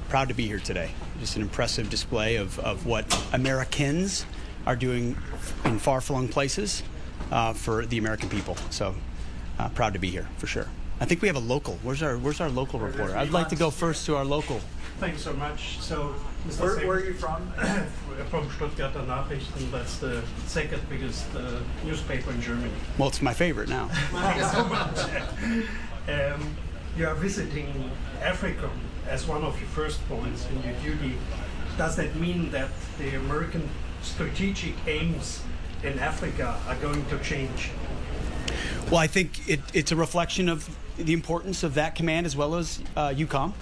proud to be here today. Just an impressive display of what Americans are doing in far-flung places for the American people. So proud to be here, for sure. I think we have a local. Where's our local reporter? I'd like to go first to our local. Thank you so much. So, where are you from? From Stuttgarter Nachrichten. That's the second biggest newspaper in Germany. Well, it's my favorite now. Thank you so much. You are visiting Africa as one of your first points in your duty. Does that mean that the American strategic aims in Africa are going to change? Well, I think it's a reflection of the importance of that command as well as EUCOM.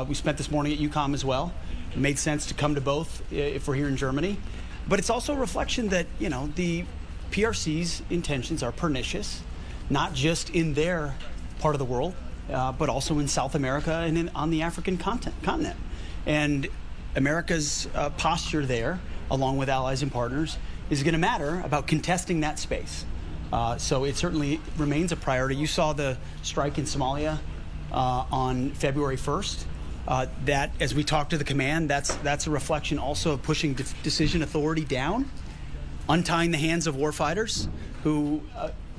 We spent this morning at EUCOM as well. It made sense to come to both if we're here in Germany. But it's also a reflection that, the PRC's intentions are pernicious, not just in their part of the world, but also in South America and on the African continent. And America's posture there, along with allies and partners, is going to matter about contesting that space. So it certainly remains a priority. You saw the strike in Somalia on February 1st. That, as we talk to the command, that's a reflection also of pushing decision authority down, untying the hands of warfighters who,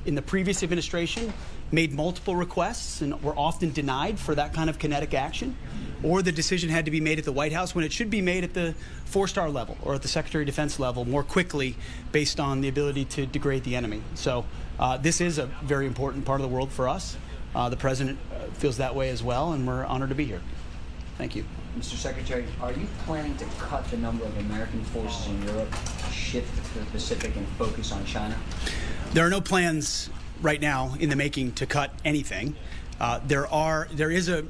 in the previous administration, made multiple requests and were often denied for that kind of kinetic action, or the decision had to be made at the White House when it should be made at the 4-star level or at the Secretary of Defense level more quickly based on the ability to degrade the enemy. So this is a very important part of the world for us. The President feels that way as well, and we're honored to be here. Thank you. Mr. Secretary, are you planning to cut the number of American forces in Europe, shift to the Pacific, and focus on China? There are no plans right now in the making to cut anything. There is a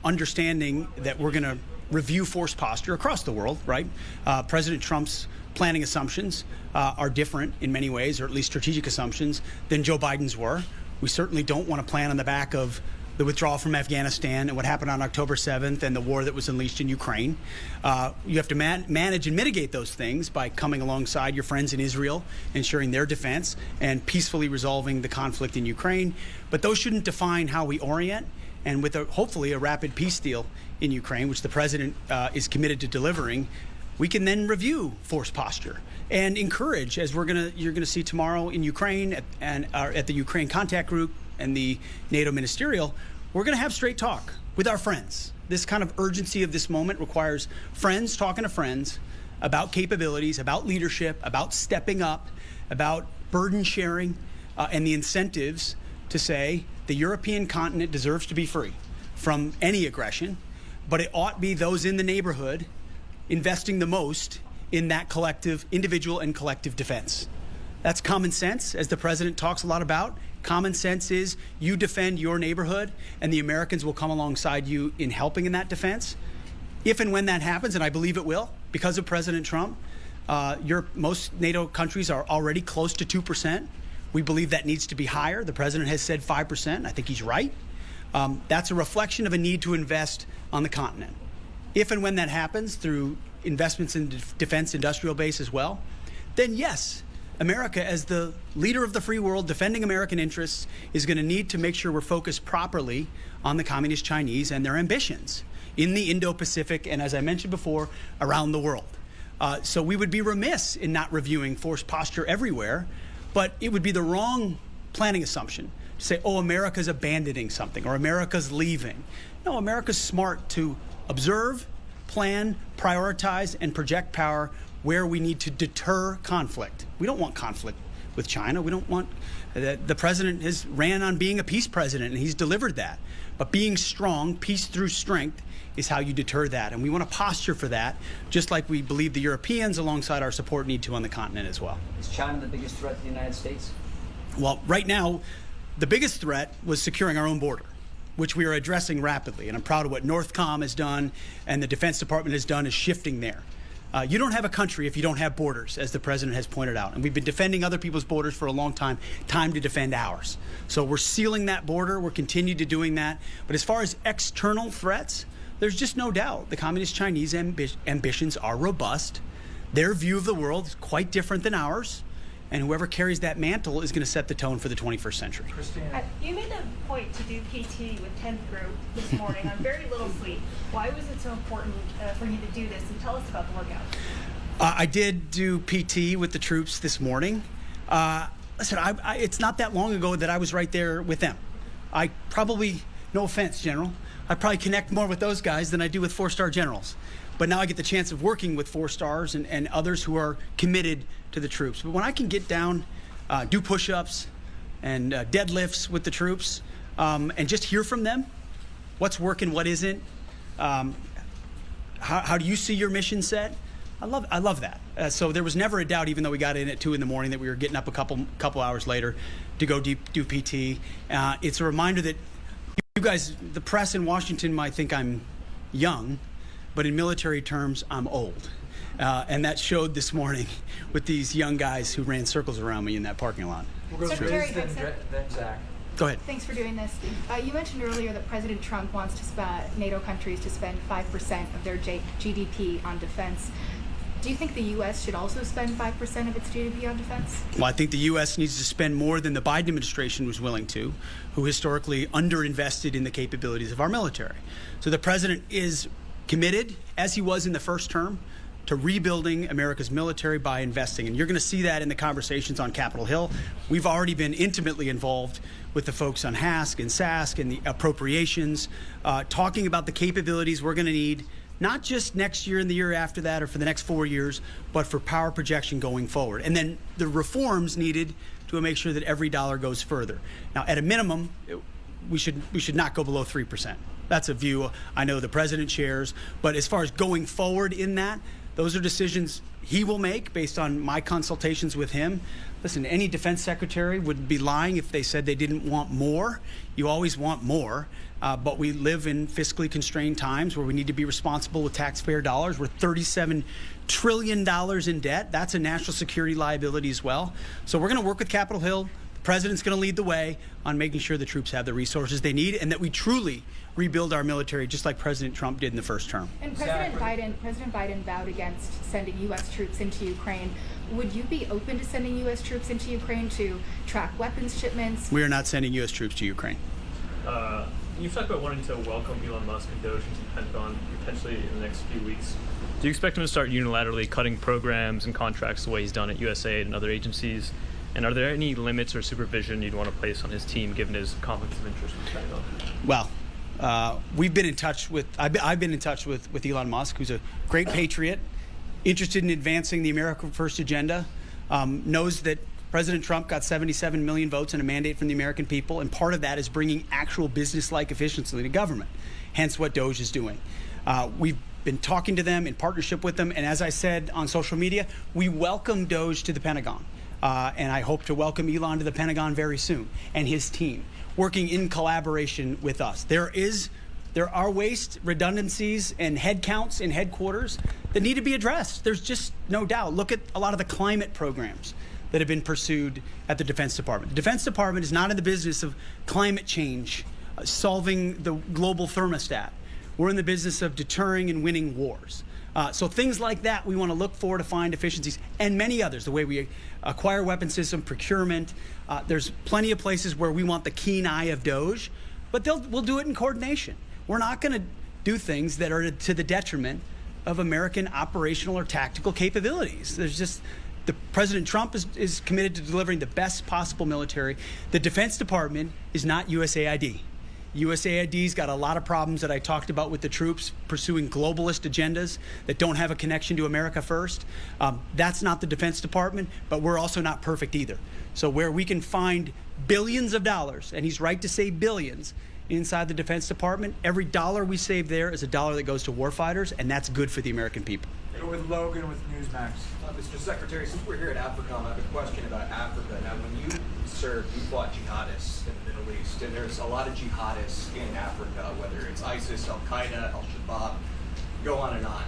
understanding that we're going to review force posture across the world, right? President Trump's planning assumptions are different in many ways, or at least strategic assumptions, than Joe Biden's were. We certainly don't want to plan on the back of the withdrawal from Afghanistan and what happened on October 7th and the war that was unleashed in Ukraine. You have to manage and mitigate those things by coming alongside your friends in Israel, ensuring their defense, and peacefully resolving the conflict in Ukraine. But those shouldn't define how we orient. And with hopefully a rapid peace deal in Ukraine, which the President is committed to delivering, we can then review force posture and encourage, as you're going to see tomorrow in Ukraine at the Ukraine Contact Group and the NATO Ministerial, we're going to have straight talk with our friends. This kind of urgency of this moment requires friends talking to friends about capabilities, about leadership, about stepping up, about burden sharing, and the incentives to say the European continent deserves to be free from any aggression, but it ought be those in the neighborhood investing the most in that collective, individual and collective defense. That's common sense, as the President talks a lot about. Common sense is you defend your neighborhood and the Americans will come alongside you in helping in that defense. If and when that happens, and I believe it will, because of President Trump, most NATO countries are already close to 2%. We believe that needs to be higher. The President has said 5%. I think he's right. That's a reflection of a need to invest on the continent. If and when that happens through investments in defense industrial base as well, then yes, America, as the leader of the free world, defending American interests, is going to need to make sure we're focused properly on the Communist Chinese and their ambitions in the Indo-Pacific and, as I mentioned before, around the world. So we would be remiss in not reviewing force posture everywhere, but it would be the wrong planning assumption to say, oh, America's abandoning something or America's leaving. No, America's smart to observe, plan, prioritize, and project power where we need to deter conflict. We don't want conflict with China. We don't want the President has ran on being a peace president, and he's delivered that. But being strong, peace through strength, is how you deter that. And we want to posture for that, just like we believe the Europeans, alongside our support, need to on the continent as well. Is China the biggest threat to the United States? Well, right now, the biggest threat was securing our own border, which we are addressing rapidly. And I'm proud of what NORTHCOM has done and the Defense Department has done, is shifting there. You don't have a country if you don't have borders, as the President has pointed out. And we've been defending other people's borders for a long time. Time to defend ours. So we're sealing that border. We're continuing to doing that. But as far as external threats, there's just no doubt the Communist Chinese ambitions are robust. Their view of the world is quite different than ours. and whoever carries that mantle is going to set the tone for the 21st century. You made a point to do PT with 10th group this morning on very little sleep. Why was it so important for you to do this? And tell us about the workout. I did do PT with the troops this morning. Listen, it's not that long ago that I was right there with them. I probably, no offense, General, I probably connect more with those guys than I do with four-star generals. But now I get the chance of working with four stars and others who are committed to the troops. But when I can get down, do push-ups and deadlifts with the troops, and just hear from them, what's working, what isn't, how do you see your mission set? I love that. So there was never a doubt, even though we got in at 2 in the morning, that we were getting up a couple hours later to go do PT. It's a reminder that you guys, the press in Washington, might think I'm young, but in military terms, I'm old. And that showed this morning with these young guys who ran circles around me in that parking lot. Secretary Hegseth. Then Zach. Go ahead. Thanks for doing this. You mentioned earlier that President Trump wants NATO countries to spend 5% of their GDP on defense. Do you think the U.S. should also spend 5% of its GDP on defense? Well, I think the U.S. needs to spend more than the Biden administration was willing to, who historically underinvested in the capabilities of our military. So the president is committed, as he was in the first term, to rebuilding America's military by investing. And you're going to see that in the conversations on Capitol Hill. We've already been intimately involved with the folks on HASC and SASC and the appropriations, talking about the capabilities we're going to need, not just next year and the year after that or for the next 4 years, but for power projection going forward. And then the reforms needed to make sure that every dollar goes further. Now, at a minimum, we should not go below 3%. That's a view I know the president shares. But as far as going forward in that, those are decisions he will make based on my consultations with him. Listen, any defense secretary would be lying if they said they didn't want more. You always want more, but we live in fiscally constrained times where we need to be responsible with taxpayer dollars. We're $37 trillion in debt. That's a national security liability as well. So we're going to work with Capitol Hill. The president's going to lead the way on making sure the troops have the resources they need and that we truly rebuild our military just like President Trump did in the first term. And President Biden vowed against sending U.S. troops into Ukraine. Would you be open to sending U.S. troops into Ukraine to track weapons shipments? We are not sending U.S. troops to Ukraine. You've talked about wanting to welcome Elon Musk and Doge into the Pentagon potentially in the next few weeks. Do you expect him to start unilaterally cutting programs and contracts the way he's done at USAID and other agencies? And are there any limits or supervision you'd want to place on his team given his conflicts of interest with the Pentagon? Well, we've been in touch with, I've been in touch with Elon Musk, who's a great patriot, interested in advancing the America First agenda, knows that President Trump got 77 million votes and a mandate from the American people, and part of that is bringing actual business-like efficiency to government, hence what Doge is doing. We've been talking to them in partnership with them, and as I said on social media, we welcome Doge to the Pentagon, and I hope to welcome Elon to the Pentagon very soon, and his team, working in collaboration with us. There are waste, redundancies, and headcounts in headquarters that need to be addressed. There's just no doubt. Look at a lot of the climate programs that have been pursued at the Defense Department. The Defense Department is not in the business of climate change, solving the global thermostat. We're in the business of deterring and winning wars. So things like that we want to look for to find efficiencies, and many others, the way we acquire weapon system, procurement. There's plenty of places where we want the keen eye of Doge, but we'll do it in coordination. We're not going to do things that are to the detriment of American operational or tactical capabilities. President Trump is committed to delivering the best possible military. The Defense Department is not USAID. USAID's got a lot of problems that I talked about with the troops, pursuing globalist agendas that don't have a connection to America first. That's not the Defense Department, but we're also not perfect either. So where we can find billions of dollars, and he's right to say billions, inside the Defense Department, every dollar we save there is a dollar that goes to warfighters, and that's good for the American people. With Logan with Newsmax. Mr. Secretary, since we're here at AFRICOM, I have a question about Africa. Now, when you served, you fought jihadists in the Middle East, and there's a lot of jihadists in Africa, whether it's ISIS, Al-Qaeda, Al-Shabaab, go on and on.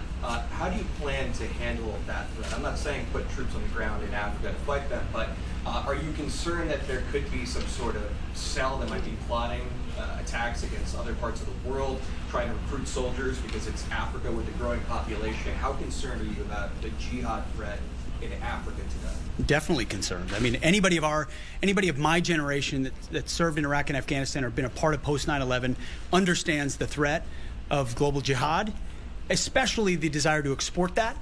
How do you plan to handle that threat? I'm not saying put troops on the ground in Africa to fight them, but are you concerned that there could be some sort of cell that might be plotting attacks against other parts of the world, trying to recruit soldiers because it's Africa with a growing population? How concerned are you about the jihad threat in Africa today? Definitely concerned. I mean, anybody of my generation that served in Iraq and Afghanistan or been a part of post 9/11 understands the threat of global jihad, especially the desire to export that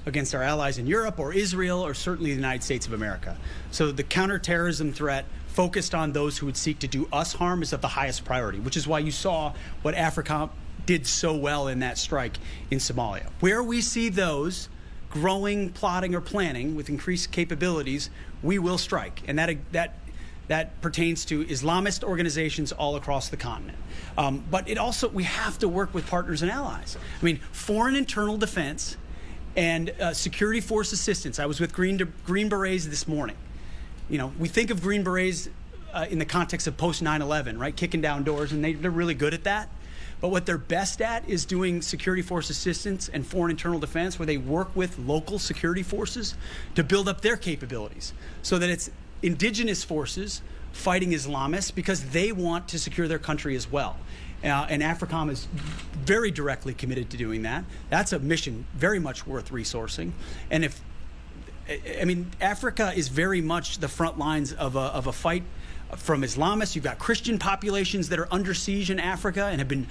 against our allies in Europe or Israel or certainly the United States of America. So the counterterrorism threat focused on those who would seek to do us harm is of the highest priority, which is why you saw what AFRICOM did so well in that strike in Somalia. Where we see those growing, plotting, or planning with increased capabilities, we will strike. And that pertains to Islamist organizations all across the continent. But it also, we have to work with partners and allies. I mean, foreign internal defense and security force assistance. I was with Green Berets this morning. You know, we think of Green Berets in the context of post 9/11, right? Kicking down doors, and they're really good at that. But what they're best at is doing security force assistance and foreign internal defense, where they work with local security forces to build up their capabilities so that it's indigenous forces fighting Islamists because they want to secure their country as well. And AFRICOM is very directly committed to doing that. That's a mission very much worth resourcing. And Africa is very much the front lines of a fight from Islamists. You've got Christian populations that are under siege in Africa and have been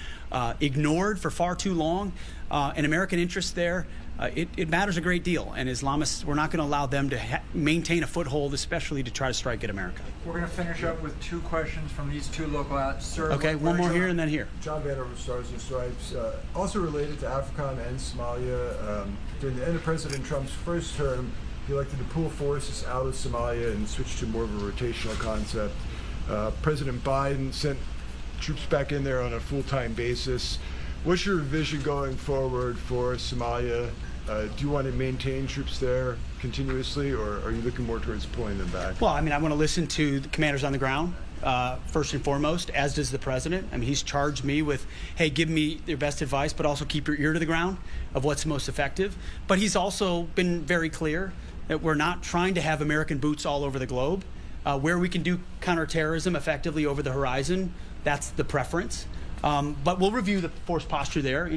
ignored for far too long. And American interests there, it matters a great deal. And Islamists, we're not going to allow them to maintain a foothold, especially to try to strike at America. We're going to finish up with 2 questions from these 2 local outlets. Sir, okay, one more here and then here. John Vanner with Stars and Stripes. Also related to AFRICOM and Somalia, during the end of President Trump's first term, he elected to pull forces out of Somalia and switch to more of a rotational concept. President Biden sent troops back in there on a full-time basis. What's your vision going forward for Somalia? Do you want to maintain troops there continuously, or are you looking more towards pulling them back? Well, I mean, I want to listen to the commanders on the ground, first and foremost, as does the president. I mean, he's charged me with, hey, give me your best advice, but also keep your ear to the ground of what's most effective. But he's also been very clear that we're not trying to have American boots all over the globe. Where we can do counterterrorism effectively over the horizon, that's the preference. But we'll review the force posture there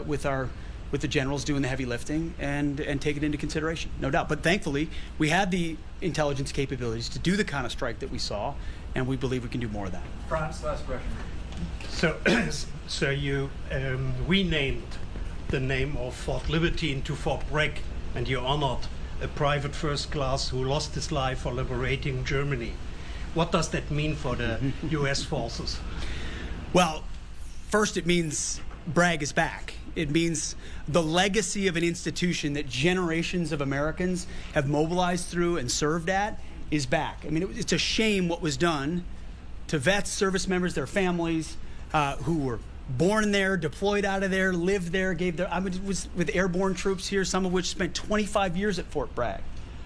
with the generals doing the heavy lifting and take it into consideration, no doubt. But thankfully, we had the intelligence capabilities to do the kind of strike that we saw, and we believe we can do more of that. Franz, last question. So you renamed the name of Fort Liberty into Fort Bragg, and you honored a private first class who lost his life for liberating Germany. What does that mean for the U.S. forces? Well, first it means Bragg is back. It means the legacy of an institution that generations of Americans have mobilized through and served at is back. I mean, it's a shame what was done to vets, service members, their families, who were born there, deployed out of there, lived there, I was with airborne troops here, some of which spent 25 years at Fort Bragg.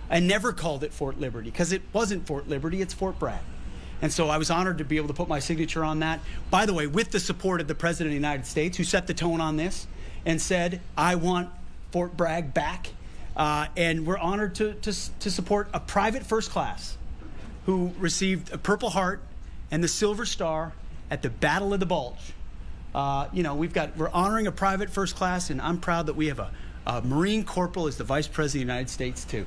I never called it Fort Liberty because it wasn't Fort Liberty, it's Fort Bragg. And so I was honored to be able to put my signature on that. By the way, with the support of the President of the United States, who set the tone on this and said, I want Fort Bragg back. And we're honored to support a private first class who received a Purple Heart and the Silver Star at the Battle of the Bulge. We're honoring a private first class, and I'm proud that we have a Marine Corporal as the Vice President of the United States too.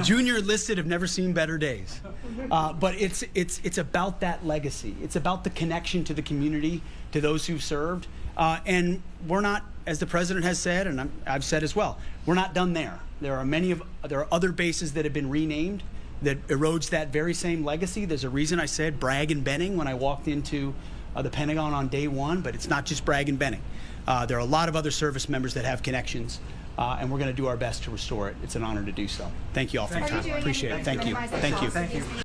Junior enlisted have never seen better days. But it's about that legacy. It's about the connection to the community, to those who've served. And we're not, as the President has said, and I've said as well, we're not done there. There are other bases that have been renamed that erodes that very same legacy. There's a reason I said Bragg and Benning when I walked into the Pentagon on day one, but it's not just Bragg and Benning. There are a lot of other service members that have connections, and we're going to do our best to restore it. It's an honor to do so. Thank you all for your time. Appreciate it. Thank you. Thank you.